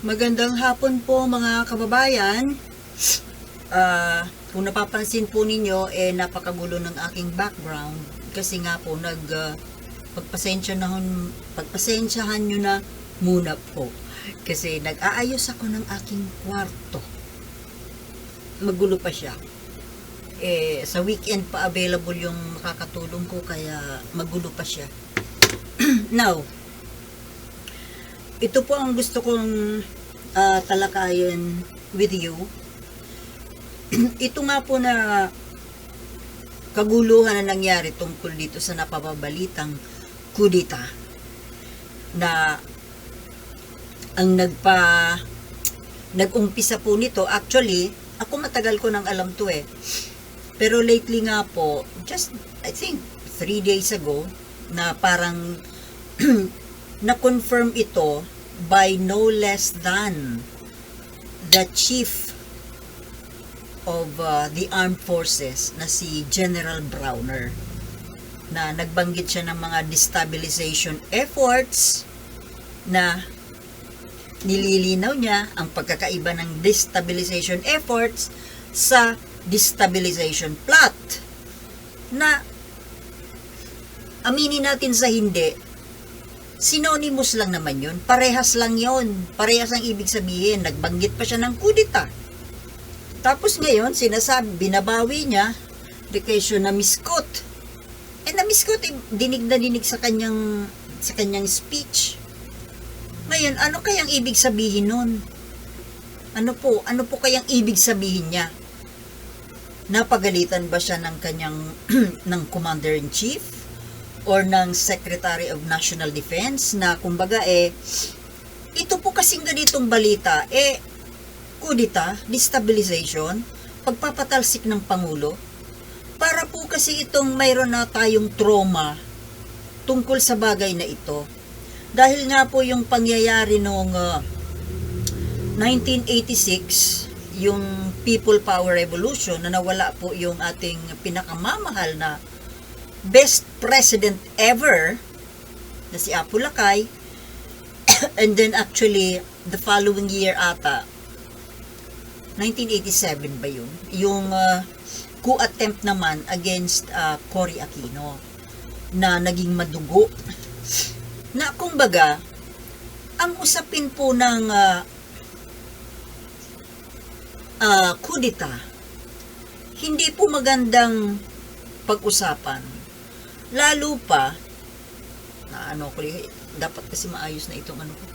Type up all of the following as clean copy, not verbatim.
Magandang hapon po mga kababayan. Kung napapansin po ninyo, napakagulo ng aking background. Kasi nga po, pagpasensyahan nyo na muna po. Kasi nag-aayos ako ng aking kwarto. Magulo pa siya. Sa weekend pa available yung makakatulong ko, kaya magulo pa siya. Now, ito po ang gusto kong talakayin with you. Ito nga po na kaguluhan na nangyari tungkol dito sa napababalitang kudita na ang nag-umpisa po nito. Actually, ako matagal ko nang alam to pero lately nga po, just I think 3 days ago, na parang na-confirm ito by no less than the chief of the armed forces na si General Browner, na nagbanggit siya ng mga destabilization efforts na nililinaw niya ang pagkakaiba ng destabilization efforts sa destabilization plot, na aminin natin sa hindi, synonymous lang naman yun. Parehas lang yun. Parehas ang ibig sabihin. Nagbanggit pa siya ng kudita. Tapos ngayon, binabawi niya, na miskot. Na miskot, dinig na dinig sa kanyang speech. Ngayon, ano kayang ibig sabihin nun? Ano po kayang ibig sabihin niya? Napagalitan ba siya ng kanyang ng Commander-in-Chief? Or ng Secretary of National Defense, na kumbaga ito po kasing ganitong balita, kudita, destabilization, pagpapatalsik ng Pangulo, para po kasi itong mayroon na tayong trauma tungkol sa bagay na ito. Dahil nga po yung pangyayari noong 1986, yung People Power Revolution, na nawala po yung ating pinakamamahal na best president ever, na si Apo Lakay. And then actually the following year ata, 1987 ba yun, yung coup attempt naman against Cory Aquino, na naging madugo, na kumbaga ang usapin po ng kudita hindi po magandang pag-usapan. Lalo pa, dapat kasi maayos na itong ko.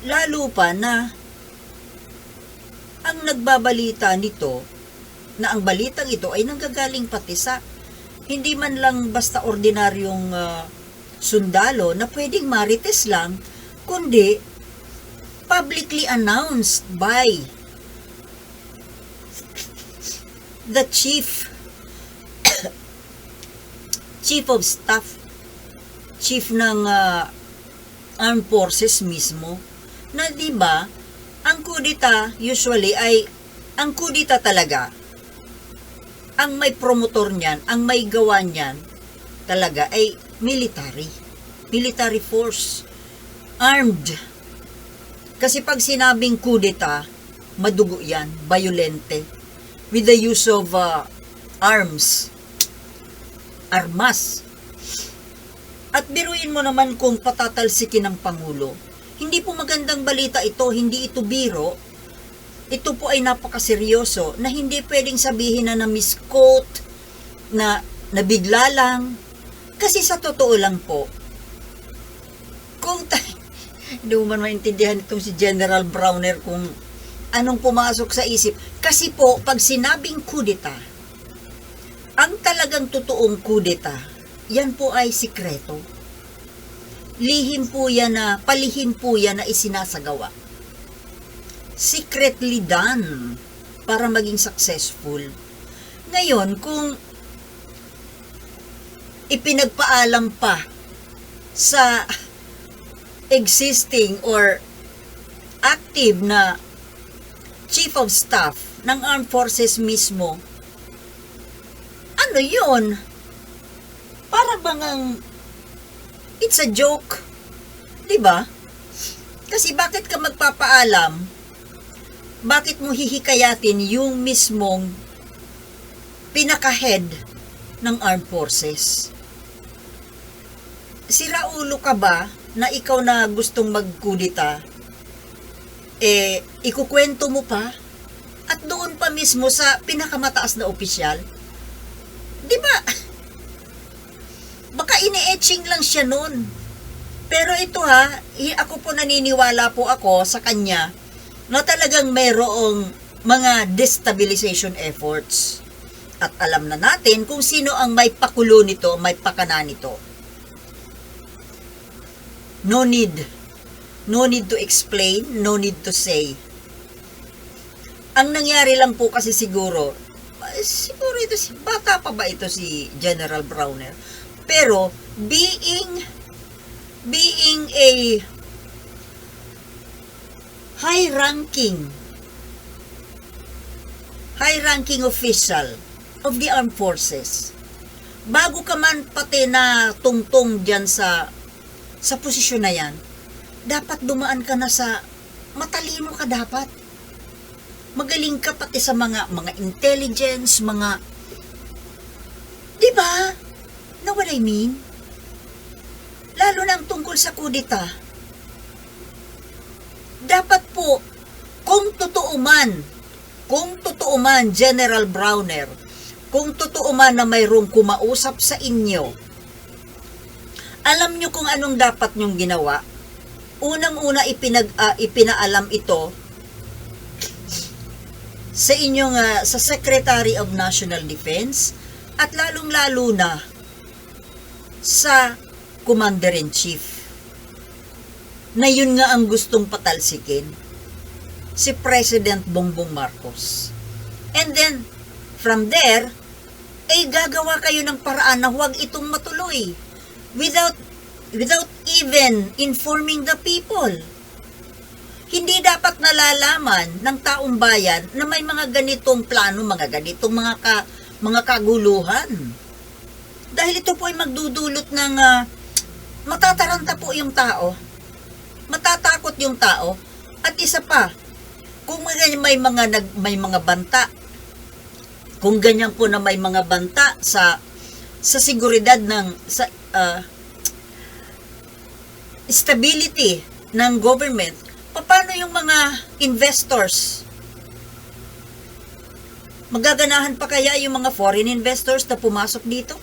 Lalo pa na ang nagbabalita nito, na ang balitang ito ay nanggagaling pati sa hindi man lang basta ordinaryong sundalo na pwedeng marites lang, kundi publicly announced by the chief of staff, chief ng armed forces mismo, na di ba ang kudita usually ay, ang kudita talaga, ang may promotor niyan, ang may gawa niyan talaga ay military force, armed. Kasi pag sinabing kudita, madugo yan, violente, with the use of armas. At biruin mo naman kung patatalsikin ng Pangulo. Hindi po magandang balita ito, hindi ito biro. Ito po ay napakaseryoso, na hindi pwedeng sabihin na na-misquote, na nabigla lang. Kasi sa totoo lang po, kung hindi mo man maintindihan itong si General Browner kung anong pumasok sa isip. Kasi po, pag sinabing kudeta, ang talagang totoong kudeta, yan po ay sikreto. Palihim po yan na isinasagawa. Secretly done para maging successful. Ngayon, kung ipinagpaalam pa sa existing or active na chief of staff ng armed forces mismo, ano yun? Para bang it's a joke, 'di ba? Kasi bakit ka magpapaalam? Bakit mo hihikayatin yung mismong pinaka-head ng armed forces? Sira ulo ka ba na ikaw na gustong magkudita, ikukwento mo pa? At doon pa mismo sa pinakamataas na opisyal? Di ba? Baka ini-etching lang siya nun. Pero ito ako po naniniwala po ako sa kanya na talagang mayroong mga destabilization efforts. At alam na natin kung sino ang may pakulo nito, may pakana nito. No need to explain, no need to say. Ang nangyari lang po kasi siguro ito bata pa ba ito si General Browner? Pero being a high-ranking official of the armed forces, bago ka man pati na tungtong dyan sa posisyon na yan, dapat dumaan ka na sa matalino ka dapat. Magaling ka pati sa mga intelligence, di ba? Know what I mean? Lalo na ang tungkol sa kudita. Dapat po, kung totoo man, General Browner, kung totoo man na mayroong kumausap sa inyo, alam nyo kung anong dapat nyong ginawa. Unang-una ipinaalam ito sa inyong sa Secretary of National Defense at lalong-lalo na sa Commander-in-Chief na yun nga ang gustong patalsikin, si President Bongbong Marcos. And then from there gagawa kayo ng paraan na huwag itong matuloy without even informing the people. Hindi dapat nalalaman ng taong bayan na may mga ganitong plano, mga ganitong mga kaguluhan. Dahil ito po ay magdudulot ng matataranta po yung tao. Matatakot yung tao. At isa pa, kung may mga banta, kung ganyan po na may mga banta sa seguridad sa stability ng government, paano yung mga investors? Magaganahan pa kaya yung mga foreign investors na pumasok dito?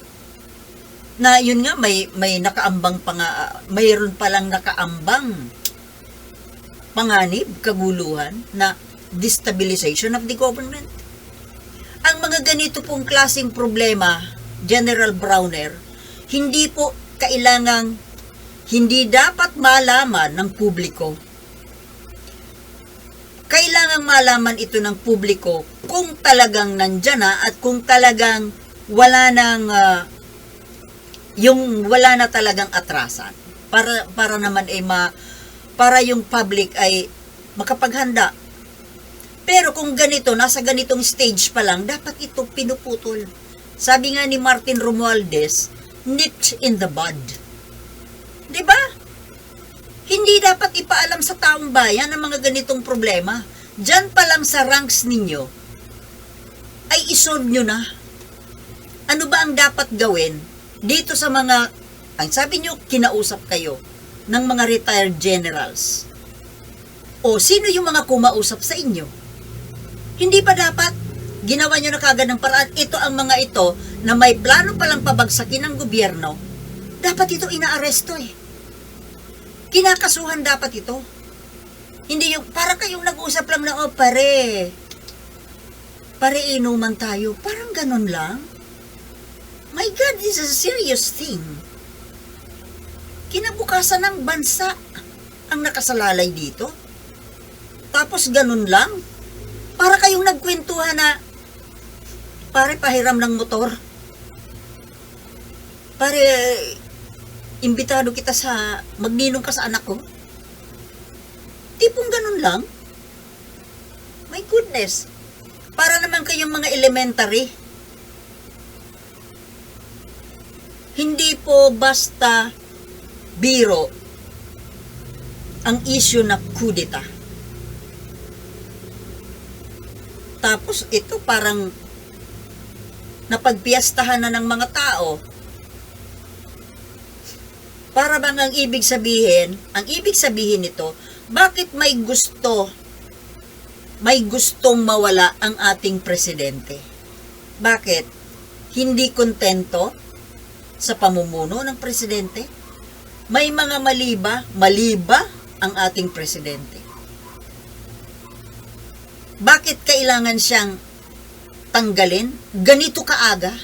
Na yun nga, may nakaambang mayroon palang nakaambang panganib, kaguluhan na destabilization of the government. Ang mga ganito pong klaseng problema, General Browner, hindi dapat malaman ng publiko. Kailangang malaman ito ng publiko kung talagang nandyan na at kung talagang wala na talagang atrasan. Para naman para yung public ay makapaghanda. Pero kung nasa ganitong stage pa lang, dapat ito pinuputol. Sabi nga ni Martin Romualdez, nipped in the bud. 'Di ba? Hindi dapat ipaalam sa taong bayan ang mga ganitong problema. Diyan pa lang sa ranks ninyo, ay isolve nyo na. Ano ba ang dapat gawin dito sa ang sabi nyo, kinausap kayo ng mga retired generals? O sino yung mga kumausap sa inyo? Hindi pa dapat ginawa nyo na kagad ng paraan? Ito ang mga ito na may plano palang pabagsakin ng gobyerno, dapat ito inaaresto Kinakasuhan dapat ito. Hindi yung, para kayong nag-usap lang na, pare inuman tayo. Parang ganun lang. My God, this is a serious thing. Kinabukasan ng bansa ang nakasalalay dito. Tapos ganun lang. Para kayong nagkwentuhan na, pare, pahiram ng motor. Pare, imbitado kita magninong ka sa anak ko. Tipong ganun lang. My goodness. Para naman kayong mga elementary. Hindi po basta biro ang issue na kudeta. Tapos ito parang napagpiyastahan na ng mga tao. Para bang ang ibig sabihin nito, bakit may gustong mawala ang ating presidente? Bakit? Hindi kontento sa pamumuno ng presidente? May mga mali ba ang ating presidente? Bakit kailangan siyang tanggalin ganito kaaga?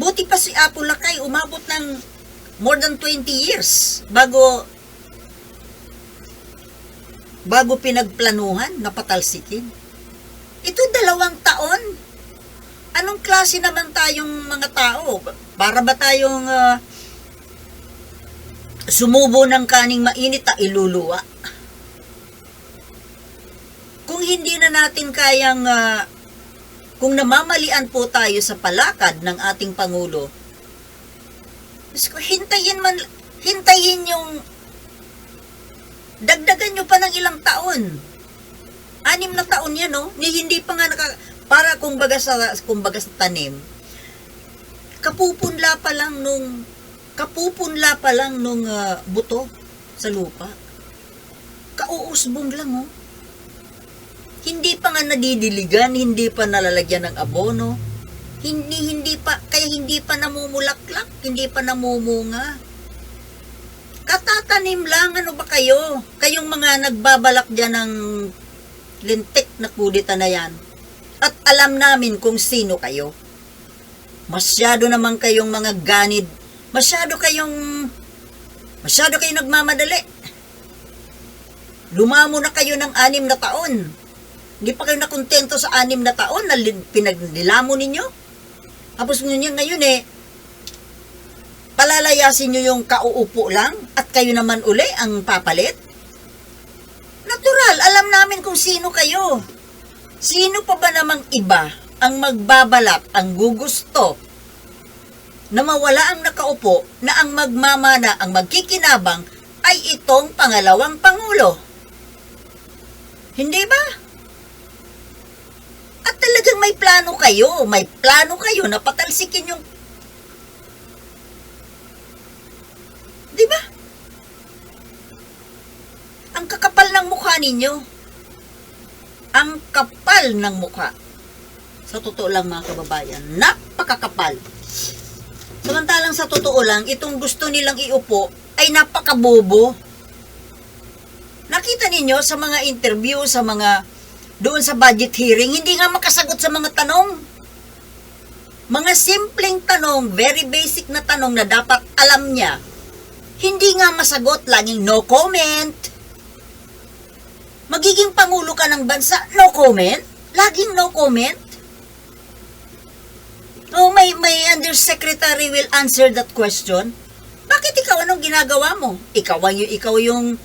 Buti pa si Apo Lakay umabot ng more than 20 years bago pinagplanuhan na patalsikin. Ito 2 taon. Anong klase naman tayong mga tao? Para ba tayong sumubo ng kaning mainit na iluluwa? Kung hindi na natin kayang, kung namamalian po tayo sa palakad ng ating Pangulo, hintayin yung, dagdagan nyo pa ng ilang taon. 6 na taon yan, no? Hindi pa nga para kumbaga sa tanim, kapupunla pa lang nung buto sa lupa. Kauusbong lang, oh. Hindi pa nga nadidiligan, hindi pa nalalagyan ng abono, hindi pa namumulaklak, hindi pa namumunga. Katatanim lang, ano ba kayo? Kayong mga nagbabalak dyan ng lintik na kudeta na yan. At alam namin kung sino kayo. Masyado naman kayong mga ganid. Masyado kayong nagmamadali. Lumamo na kayo ng 6 na taon. Hindi pa kayo nakontento sa 6 na taon na pinagnilamo ninyo. Tapos ngayon palalayasin nyo yung kauupo lang at kayo naman uli ang papalit. Natural, alam namin kung sino kayo. Sino pa ba namang iba ang magbabalak, ang gugusto na mawala ang nakaupo na ang magmamana, ang magkikinabang ay itong pangalawang Pangulo? Hindi ba? At talagang may plano kayo na patalsikin yung, di ba? Ang kakapal ng mukha ninyo. Ang kapal ng mukha. Sa totoo lang mga kababayan, napakakapal. Samantalang sa totoo lang, itong gusto nilang iupo ay napakabobo. Nakita ninyo sa mga interview, doon sa budget hearing, hindi nga makasagot sa mga tanong. Mga simpleng tanong, very basic na tanong na dapat alam niya. Hindi nga masagot, laging no comment. Magiging Pangulo ka ng bansa, no comment? Laging no comment? Oh, may undersecretary will answer that question. Bakit ikaw anong ginagawa mo? Ikaw yung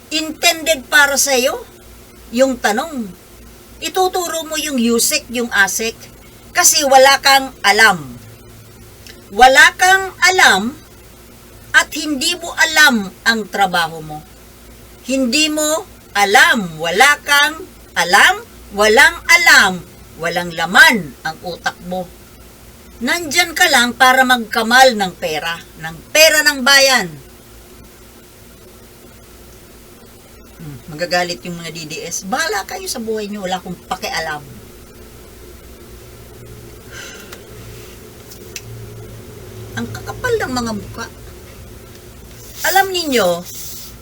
intended para sa iyo? Yung tanong. Ituturo mo yung USEC, yung ASEC, kasi wala kang alam. Wala kang alam at hindi mo alam ang trabaho mo. Hindi mo alam, wala kang alam, walang alam, walang laman ang utak mo. Nandyan ka lang para magkamal ng pera ng bayan. Magagalit yung mga DDS. Bahala kayo sa buhay nyo, wala akong pakialam. Ang kakapal ng mga mukha. Alam ninyo,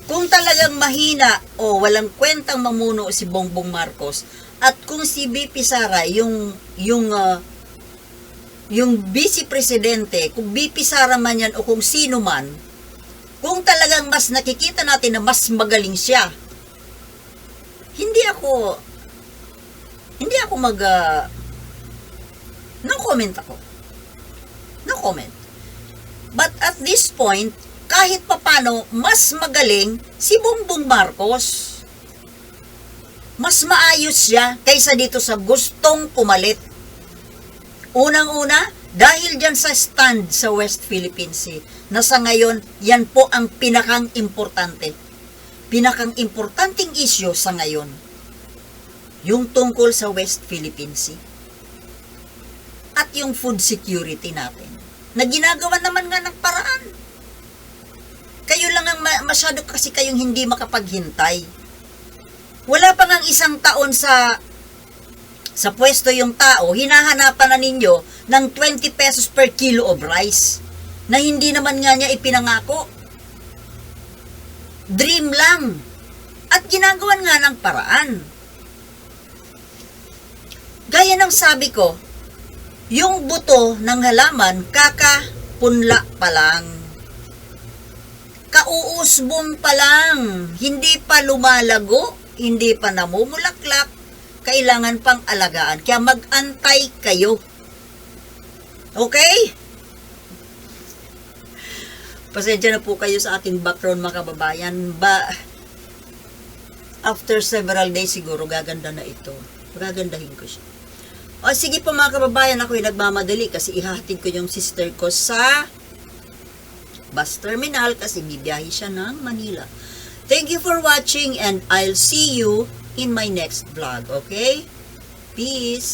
kung talagang mahina o walang kwentang mamuno si Bongbong Marcos at kung si BP Sara yung vice presidente, kung BP Sara man yan o kung sino man, kung talagang mas nakikita natin na mas magaling siya, hindi ako no comment ako. No comment. But at this point, kahit papano, mas magaling si Bongbong Marcos. Mas maayos siya kaysa dito sa gustong pumalit. Unang-una, dahil dyan sa stand sa West Philippine Sea, na sa ngayon, yan po ang pinakang importante. pinakang importanteng issue sa ngayon, yung tungkol sa West Philippine Sea at yung food security natin, na ginagawa naman nga ng paraan. Kayo lang ang masyado kasi kayong hindi makapaghintay. Wala pa ngang isang taon sa pwesto yung tao, hinahanapan na ninyo ng 20 pesos per kilo of rice na hindi naman nga niya ipinangako. Dream lang. At ginagawan nga ng paraan. Gaya ng sabi ko, yung buto ng halaman, kakapunla pa lang. Kauusbong pa lang. Hindi pa lumalago, hindi pa namumulaklak, kailangan pang alagaan. Kaya mag-antay kayo. Okay? Pasensya na po kayo sa ating background, mga kababayan. After several days siguro, gaganda na ito. Gagandahin ko siya. O sige po mga kababayan, ako'y nagmamadali kasi ihahatid ko yung sister ko sa bus terminal kasi bibiyahe siya ng Manila. Thank you for watching and I'll see you in my next vlog, okay? Peace!